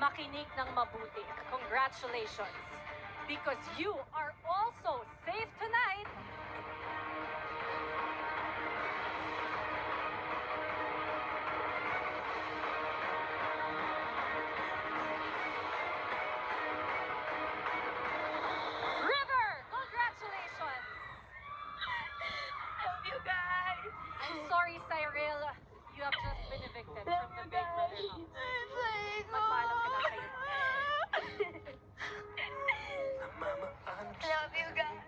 makinig ng mabuti. Congratulations! Because you are also safe tonight. River, congratulations! Love you guys! I'm sorry, Cyril. You have just been evicted Love from the you Big Brother guys! house. Ay, Magpaalam ka na sa'yo. Love you guys!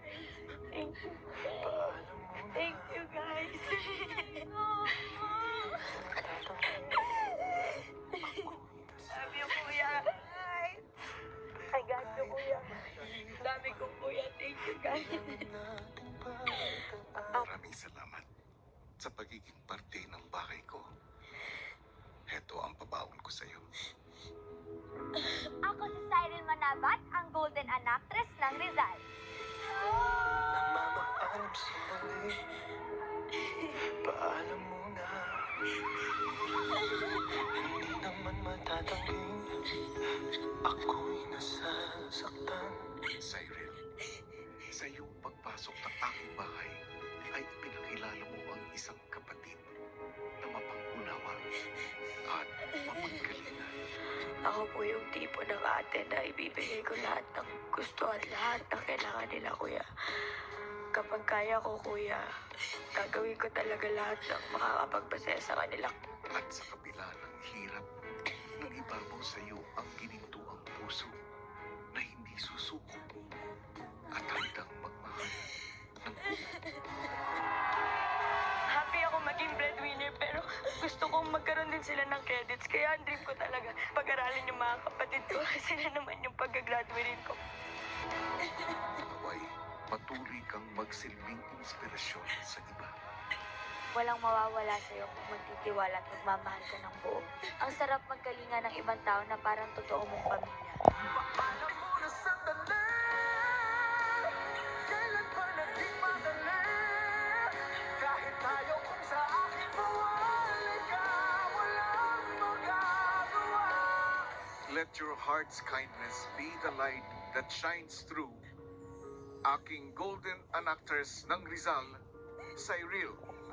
Thank you. Thank you guys! Love you, kuya! I got you, kuya. Dami kong kuya. Thank you, guys. Maraming salamat sa pagiging parte ng bahay ko. Heto ang pabaon ko sa'yo. Ako si Cyril Manabat, ang golden anactress ng Rizal. Namamaalam sa mali. Paalam muna. Hindi naman matatanging ako'y nasasaktan. Cyril, sa iyong pagpasok ng aking bahay ay ipinakilala mo ang isang kapatid na mapangunawa at mapagkalingan. Ako po yung tipo ng ate na ibibigay ko lahat ng gusto at lahat ng kailangan nila, kuya. Kapag kaya ko, kuya, gagawin ko talaga lahat ng makakapagpasaya sa kanila. At sa kabila ng hirap, nag-ibabaw sa iyo ang ginintuang puso na hindi susuko at handang magmahal ng Happy ako maging breadwinner, pero gusto kong magkaroon din sila ng credits. Kaya ang dream ko talaga, pag-aralin yung mga kapatid ko. Sila naman yung pag-graduate ko. naway. Patuloy kang magsilbing inspirasyon sa iba. Walang mawawala sa'yo kung magtitiwala at magmamahal ka ng buo. Ang sarap magkalinga ng ibang tao na parang totoo mong pamilya. Paalam muna sandali. Kailan ba naging madali? Kahit tayo kung sa aking mawalay ka, walang magagawa. Let your heart's kindness be the light that shines through. Aking golden anactress ng Rizal, Cyril